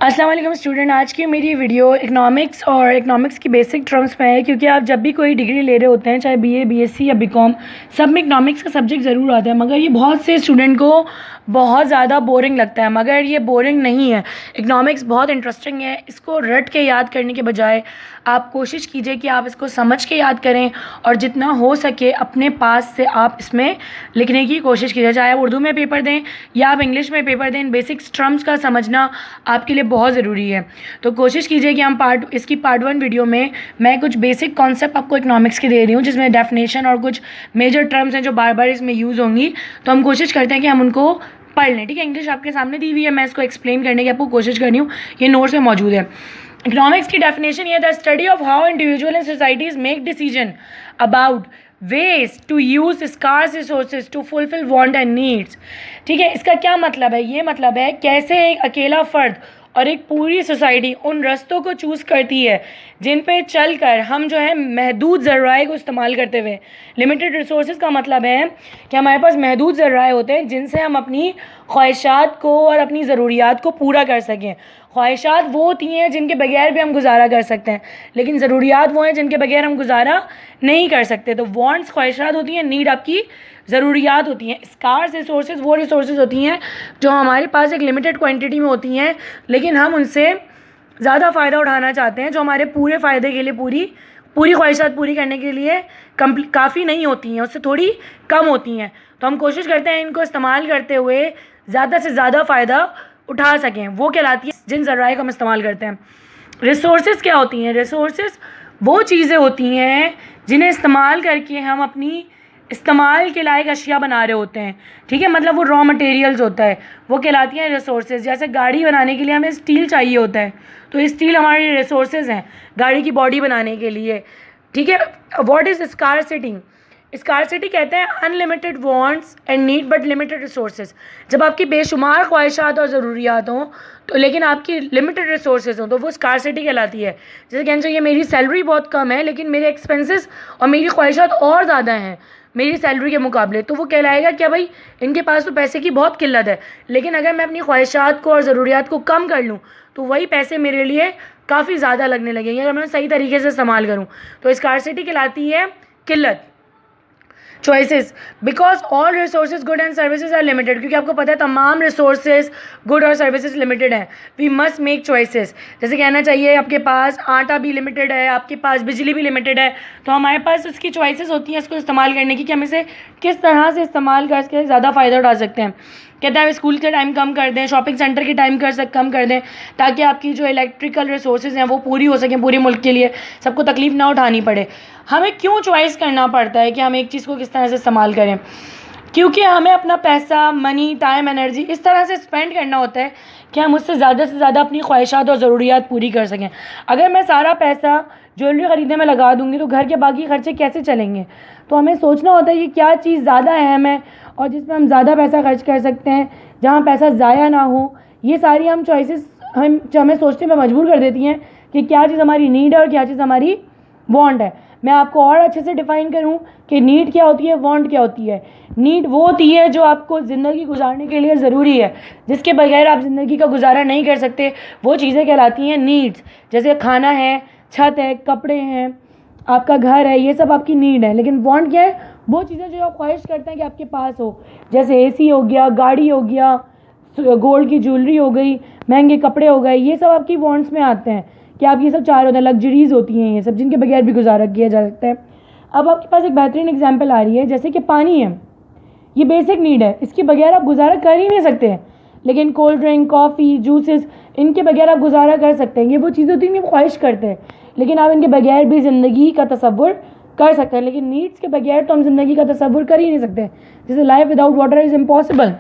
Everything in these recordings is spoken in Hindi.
अस्सलाम वालेकुम स्टूडेंट। आज की मेरी वीडियो इकनॉमिक्स की बेसिक टर्म्स में है, क्योंकि आप जब भी कोई डिग्री ले रहे होते हैं, चाहे बीए, बीएससी या बीकॉम, सब में इकनॉमिक्स का सब्जेक्ट ज़रूर आता है। मगर ये बहुत से स्टूडेंट को बहुत ज़्यादा बोरिंग लगता है, मगर ये बोरिंग नहीं है। इकनॉमिक्स बहुत इंटरेस्टिंग है। इसको रट के याद करने के बजाय आप कोशिश कीजिए कि आप इसको समझ के याद करें, और जितना हो सके अपने पास से आप इसमें लिखने की कोशिश कीजिए। चाहे आप उर्दू में पेपर दें या आप इंग्लिश में पेपर दें, बेसिक टर्म्स का समझना आपके लिए बहुत ज़रूरी है। तो कोशिश कीजिए कि हम इसकी पार्ट 1 वीडियो में मैं कुछ बेसिक कॉन्सेप्ट आपको इकनॉमिक्स के दे रही हूँ, जिसमें डेफिनेशन और कुछ मेजर टर्म्स हैं जो बार बार इसमें यूज़ होंगी। तो हम कोशिश करते हैं कि हम उनको पढ़ लें। ठीक है, इंग्लिश आपके सामने दी हुई है, मैं इसको एक्सप्लेन करने की आपको कोशिश कर रही हूँ, ये नोट्स में मौजूद है। इकनॉमिक्स की डेफिनेशन ये, the study of how individual and societies make decision about ways to use scarce resources to fulfill want and needs। ठीक है, इसका क्या मतलब है? ये मतलब है कैसे एक अकेला फ़र्द और एक पूरी सोसाइटी उन रास्तों को चूज़ करती है जिन पे चल कर हम जो है महदूद ज़राए को इस्तेमाल करते हुए, लिमिटेड रिसोर्सेज का मतलब है कि हमारे पास महदूद ज़राए होते हैं जिनसे हम अपनी ख्वाहिशात को और अपनी ज़रूरियात को पूरा कर सकें। ख्वाहिशात वो होती हैं जिनके बगैर भी हम गुजारा कर सकते हैं, लेकिन ज़रूरियात वो हैं जिनके बगैर हम गुजारा नहीं कर सकते। तो वांट्स ख्वाहिशात होती हैं, नीड आपकी ज़रूरियात होती हैं। स्कार्स रिसोर्सेज वो रिसोर्सेज होती हैं जो हमारे पास एक लिमिटेड क्वांटिटी में होती हैं, लेकिन हम उनसे ज़्यादा फ़ायदा उठाना चाहते हैं, जो हमारे पूरे फ़ायदे के लिए पूरी ख्वाहिशात पूरी करने के लिए काफ़ी नहीं होती हैं, उससे थोड़ी कम होती हैं। तो हम कोशिश करते हैं इनको इस्तेमाल करते हुए ज़्यादा से ज़्यादा फ़ायदा उठा सकें। वो कहलाती है जिन ज़राए का हम इस्तेमाल करते हैं। रिसोर्सेज क्या होती हैं? रिसोर्सेज वो चीज़ें होती हैं जिन्हें इस्तेमाल करके हम अपनी इस्तेमाल के लायक अशिया बना रहे होते हैं। ठीक है, मतलब वो रॉ मटेरियल्स होता है, वो कहलाती हैं रिसोर्सेज। जैसे गाड़ी बनाने के लिए हमें स्टील चाहिए होता है, तो ये स्टील हमारे रिसोर्सेज हैं गाड़ी की बॉडी बनाने के लिए। ठीक है, व्हाट इज़ स्कार्सिटी? स्कार्सिटी कहते हैं unlimited wants and need but limited resources. जब आपकी बेशुमार ख्वाहिशात और ज़रूरियात हों तो लेकिन आपकी लिमिटेड रिसोर्सेज हों, तो वो स्कार्सिटी कहलाती है। जैसे कहना चाहिए मेरी सैलरी बहुत कम है, लेकिन मेरे एक्सपेंसेस और मेरी ख्वाहिशात और ज़्यादा हैं मेरी सैलरी के मुकाबले, तो वो कहलाएगा क्या भाई इनके पास तो पैसे की बहुत किल्लत है। लेकिन अगर मैं अपनी ख्वाहिशात को और ज़रूरियात को कम कर लूँ तो वही पैसे मेरे लिए काफ़ी ज़्यादा लगने लगेंगे अगर मैं सही तरीके से इस्तेमाल करूँ। तो स्कार्सिटी कहलाती है किल्लत। Choices, because all resources good and services are limited, क्योंकि आपको पता है तमाम रिसोर्सेज गुड और सर्विसेज लिमिटेड हैं। We must make choices. जैसे कहना चाहिए आपके पास आटा भी लिमिटेड है, आपके पास बिजली भी लिमिटेड है, तो हमारे पास उसकी चॉइसेस होती हैं इसको इस्तेमाल करने की कि हम इसे किस तरह से इस्तेमाल करके ज़्यादा फ़ायदा उठा सकते हैं। कहते हैं स्कूल के टाइम कम कर दें, शॉपिंग सेंटर की टाइम कम कर दें, ताकि आपकी जो इलेक्ट्रिकल रिसोर्सेज हैं वो पूरी हो सकें पूरे मुल्क के लिए, सबको तकलीफ़ ना उठानी पड़े। हमें क्यों चॉइस करना पड़ता है कि हम एक चीज़ को किस तरह से इस्तेमाल करें? क्योंकि हमें अपना पैसा, मनी, टाइम, एनर्जी इस तरह से स्पेंड करना होता है कि हम उससे ज़्यादा से ज़्यादा अपनी ख्वाहिशात और ज़रूरियात पूरी कर सकें। अगर मैं सारा पैसा ज्वेलरी ख़रीदने में लगा दूँगी तो घर के बाकी खर्चे कैसे चलेंगे? तो हमें सोचना होता है कि क्या चीज़ ज़्यादा अहम है और जिसमें हम ज़्यादा पैसा खर्च कर सकते हैं, जहाँ पैसा ज़ाया ना हो। ये सारी हम चॉइसेस हमें सोचने में मजबूर कर देती हैं कि क्या चीज़ हमारी नीड है और क्या चीज़ हमारी वांट है। मैं आपको और अच्छे से डिफ़ाइन करूं कि नीड क्या होती है, वांट क्या होती है। नीड वो होती है जो आपको ज़िंदगी गुजारने के लिए ज़रूरी है, जिसके बगैर आप ज़िंदगी का गुजारा नहीं कर सकते, वो चीज़ें कहलाती हैं नीड्स। जैसे खाना है, छत है, कपड़े हैं, आपका घर है, ये सब आपकी नीड है। लेकिन वांट क्या है? वो चीज़ें जो आप ख्वाहिश करते हैं कि आपके पास हो, जैसे एसी हो गया, गाड़ी हो गया, गोल्ड की ज्वेलरी हो गई, महंगे कपड़े हो गए, ये सब आपकी वांट्स में आते हैं कि आप ये सब चाह रहे होते हैं। लग्जरीज़ होती हैं ये सब, जिनके बगैर भी गुजारा किया जा सकता है। अब आपके पास एक बेहतरीन एग्जांपल आ रही है, जैसे कि पानी है, ये बेसिक नीड है, इसके बगैर आप गुजारा कर ही नहीं सकते हैं। लेकिन कोल्ड ड्रिंक, कॉफ़ी, जूसेस, इनके बगैर आप गुजारा कर सकते हैं। ये वो चीज़ें होती हैं कि ख्वाहिश करते हैं, लेकिन आप इनके बगैर भी ज़िंदगी का तसव्वुर कर सकते हैं। लेकिन नीड्स के बगैर तो हम ज़िंदगी का तसव्वुर कर ही नहीं सकते। जैसे life without water is impossible.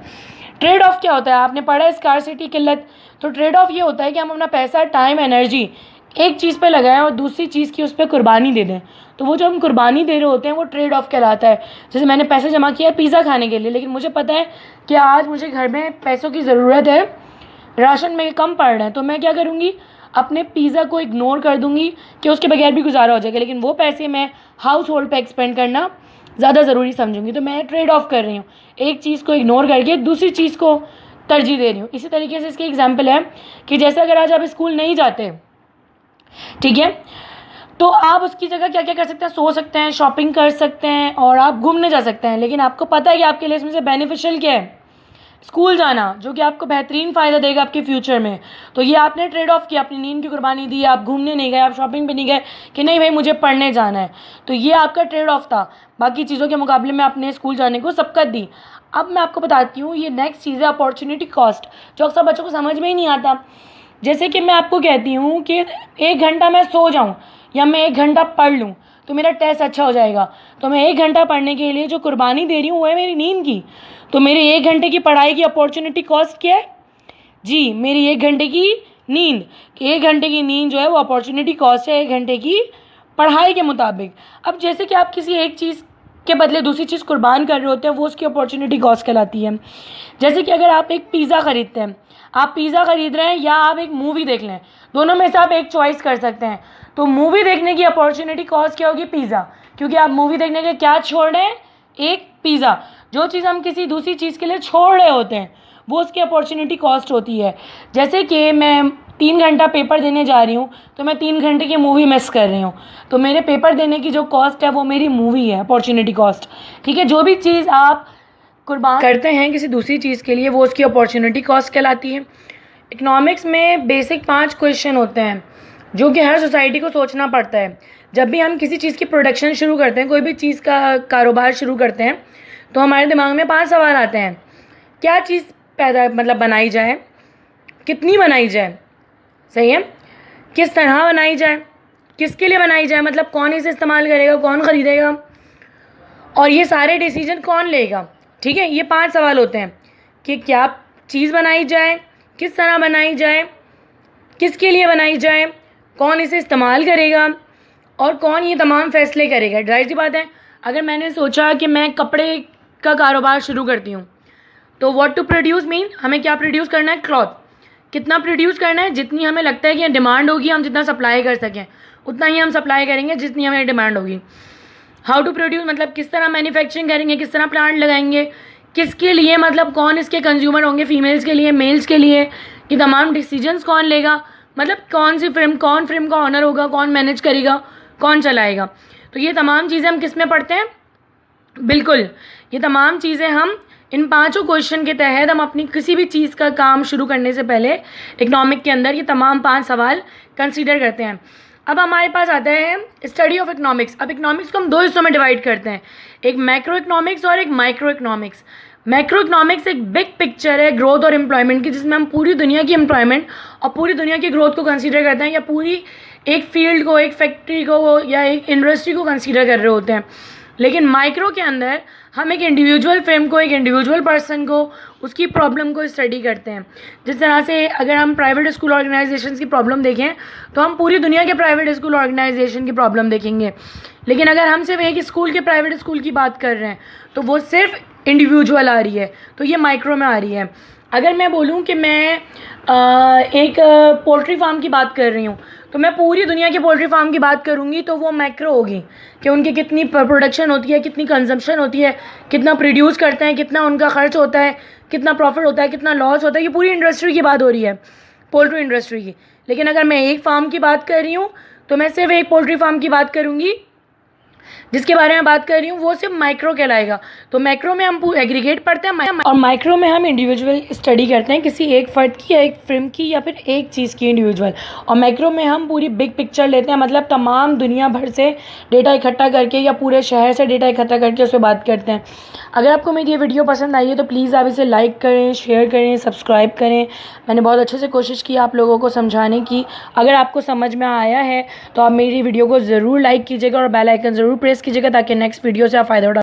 Trade off क्या होता है? आपने पढ़ा है स्कार्सिटी, किल्लत। तो ट्रेड ऑफ ये होता है कि हम अपना पैसा, टाइम, एनर्जी एक चीज़ पे लगाएं और दूसरी चीज़ की उस पर कुर्बानी दे दें। तो वो जो हम कुर्बानी दे रहे होते हैं वो ट्रेड ऑफ कहलाता है। जैसे मैंने पैसे जमा किया है पिज़्ज़ा खाने के लिए, लेकिन मुझे पता है कि आज मुझे घर में पैसों की ज़रूरत है, राशन में कम पड़ रहा है, तो मैं क्या करूँगी? अपने पिज़्ज़ा को इग्नोर कर दूँगी कि उसके बगैर भी गुजारा हो जाएगा, लेकिन वो पैसे मैं हाउस होल्ड पर एक्सपेंड करना ज़्यादा ज़रूरी समझूंगी। तो मैं ट्रेड ऑफ कर रही हूँ, एक चीज़ को इग्नोर करके दूसरी चीज़ को तरजीह दे रही हूँ। इसी तरीके से इसकी एग्जाम्पल है कि जैसे अगर आज आप स्कूल नहीं जाते, ठीक है, तो आप उसकी जगह क्या क्या कर सकते हैं, सो सकते हैं, शॉपिंग कर सकते हैं और आप घूमने जा सकते हैं। लेकिन आपको पता है कि आपके लिए इसमें से बेनिफिशियल क्या है, स्कूल जाना, जो कि आपको बेहतरीन फ़ायदा देगा आपके फ्यूचर में। तो ये आपने ट्रेड ऑफ किया, अपनी नींद की कुर्बानी दी, आप घूमने नहीं गए, आप शॉपिंग पे नहीं गए कि नहीं भाई मुझे पढ़ने जाना है, तो ये आपका ट्रेड ऑफ था। बाकी चीज़ों के मुकाबले में आपने स्कूल जाने को सबकत दी। अब मैं आपको बताती हूँ, ये नेक्स्ट चीज़ है अपॉर्चुनिटी कॉस्ट, जो अक्सर बच्चों को समझ में ही नहीं आता। जैसे कि मैं आपको कहती हूँ कि 1 घंटा मैं सो जाऊँ या मैं 1 घंटा पढ़ लूँ तो मेरा टेस्ट अच्छा हो जाएगा। तो मैं 1 घंटा पढ़ने के लिए जो कुर्बानी दे रही हूँ वो है मेरी नींद की। तो मेरे 1 घंटे की पढ़ाई की अपॉर्चुनिटी कॉस्ट क्या है जी, मेरी 1 घंटे की नींद। कि 1 घंटे की नींद जो है वो अपॉर्चुनिटी कॉस्ट है 1 घंटे की पढ़ाई के मुताबिक। अब जैसे कि आप किसी एक चीज़ के बदले दूसरी चीज़ कुर्बान कर रहे होते हैं, वो उसकी अपॉर्चुनिटी कॉस्ट कहलाती है। जैसे कि अगर आप एक पिज़्ज़ा ख़रीदते हैं, आप पिज़्ज़ा ख़रीद रहे हैं या आप एक मूवी देख लें, दोनों में से आप एक चॉइस कर सकते हैं। तो मूवी देखने की अपॉर्चुनिटी कॉस्ट क्या होगी, पिज़्ज़ा, क्योंकि आप मूवी देखने के लिए क्या छोड़ रहे हैं, एक पिज़्ज़ा। जो चीज़ हम किसी दूसरी चीज़ के लिए छोड़ रहे होते हैं वो उसकी अपॉर्चुनिटी कॉस्ट होती है। जैसे कि मैं 3 घंटा पेपर देने जा रही हूँ तो मैं 3 घंटे की मूवी मिस कर रही हूँ, तो मेरे पेपर देने की जो कॉस्ट है वो मेरी मूवी है, अपॉर्चुनिटी कॉस्ट। ठीक है, जो भी चीज़ आप कुर्बान करते हैं किसी दूसरी चीज़ के लिए वो उसकी अपॉर्चुनिटी कॉस्ट कहलाती है। इकनॉमिक्स में बेसिक 5 क्वेश्चन होते हैं जो कि हर सोसाइटी को सोचना पड़ता है। जब भी हम किसी चीज़ की प्रोडक्शन शुरू करते हैं, कोई भी चीज़ का कारोबार शुरू करते हैं, तो हमारे दिमाग में 5 सवाल आते हैं। क्या चीज़ पैदा मतलब बनाई जाए, कितनी बनाई जाए, सही है, किस तरह बनाई जाए, किसके लिए बनाई जाए, मतलब कौन इसे इस्तेमाल करेगा, कौन ख़रीदेगा, और ये सारे डिसीजन कौन लेगा। ठीक है, ये 5 सवाल होते हैं कि क्या चीज़ बनाई जाए, किस तरह बनाई जाए, किसके लिए बनाई जाए, कौन इसे इस्तेमाल करेगा और कौन ये तमाम फ़ैसले करेगा। जाहिर सी बात है, अगर मैंने सोचा कि मैं कपड़े का कारोबार शुरू करती हूँ तो व्हाट टू प्रोड्यूस मीन, हमें क्या प्रोड्यूस करना है, क्लॉथ। कितना प्रोड्यूस करना है, जितनी हमें लगता है कि डिमांड होगी हम जितना सप्लाई कर सकें उतना ही हम सप्लाई करेंगे जितनी हमें डिमांड होगी। हाउ टू प्रोड्यूस मतलब किस तरह मैन्युफैक्चरिंग करेंगे, किस तरह प्लांट लगाएंगे, किसके लिए, मतलब कौन इसके कंज्यूमर होंगे, फीमेल्स के लिए, मेल्स के लिए, कि तमाम डिसीजंस कौन लेगा, मतलब कौन फिल्म का ऑनर होगा, कौन मैनेज करेगा, कौन चलाएगा। तो ये तमाम चीज़ें हम किस में पढ़ते हैं, बिल्कुल ये तमाम चीज़ें हम इन 5 क्वेश्चन के तहत हम अपनी किसी भी चीज़ का काम शुरू करने से पहले इकनॉमिक के अंदर ये तमाम 5 सवाल कंसीडर करते हैं। अब हमारे पास आता है स्टडी ऑफ इकनॉमिक्स। अब इकनॉमिक्स को हम 2 हिस्सों में डिवाइड करते हैं, एक मैक्रो इकनॉमिक्स और एक माइक्रो इकनॉमिक्स। मैक्रो इकनॉमिक्स एक बिग पिक्चर है ग्रोथ और एम्प्लॉयमेंट की, जिसमें हम पूरी दुनिया की एम्प्लॉयमेंट और पूरी दुनिया की ग्रोथ को कंसीडर करते हैं, या पूरी एक फील्ड को, एक फैक्ट्री को या एक इंडस्ट्री को कंसीडर कर रहे होते हैं। लेकिन माइक्रो के अंदर हम एक इंडिविजुअल फिल्म को, एक इंडिविजुअल पर्सन को, उसकी प्रॉब्लम को स्टडी करते हैं। जिस तरह से अगर हम प्राइवेट स्कूल ऑर्गेनाइजेशंस की प्रॉब्लम देखें तो हम पूरी दुनिया के प्राइवेट स्कूल ऑर्गेनाइजेशन की प्रॉब्लम देखेंगे। लेकिन अगर हम सिर्फ एक स्कूल के प्राइवेट स्कूल की बात कर रहे हैं तो वो सिर्फ इंडिविजुअल आ रही है, तो ये माइक्रो में आ रही है। अगर मैं बोलूँ कि मैं एक पोल्ट्री फार्म की बात कर रही हूँ तो मैं पूरी दुनिया के पोल्ट्री फार्म की बात करूँगी तो वो मैक्रो होगी कि उनकी कितनी प्रोडक्शन होती है, कितनी कंजम्पशन होती है, कितना प्रोड्यूस करते हैं, कितना उनका खर्च होता है, कितना प्रॉफिट होता है, कितना लॉस होता है। ये पूरी इंडस्ट्री की बात हो रही है, पोल्ट्री इंडस्ट्री की। लेकिन अगर मैं एक फार्म की बात कर रही हूँ तो मैं सिर्फ एक पोल्ट्री फार्म की बात करूँगी, जिसके बारे में बात कर रही हूँ वो सिर्फ माइक्रो कहलाएगा। तो मैक्रो में हम एग्रीगेट पढ़ते हैं और माइक्रो में हम इंडिविजुअल स्टडी करते हैं किसी एक फ़र्द की या एक फिल्म की या फिर एक चीज़ की इंडिविजुअल। और मैक्रो में हम पूरी बिग पिक्चर लेते हैं, मतलब तमाम दुनिया भर से डेटा इकट्ठा करके या पूरे शहर से डेटा इकट्ठा करके उस पर बात करते हैं। अगर आपको मेरी ये वीडियो पसंद आई है तो प्लीज़ आप इसे लाइक करें, शेयर करें, सब्सक्राइब करें। मैंने बहुत अच्छे से कोशिश की आप लोगों को समझाने की। अगर आपको समझ में आया है तो आप मेरी वीडियो को ज़रूर लाइक कीजिएगा और बेल आइकन ज़रूर प्रेस कीजिएगा ताकि नेक्स्ट वीडियो से आप फ़ायदा उठा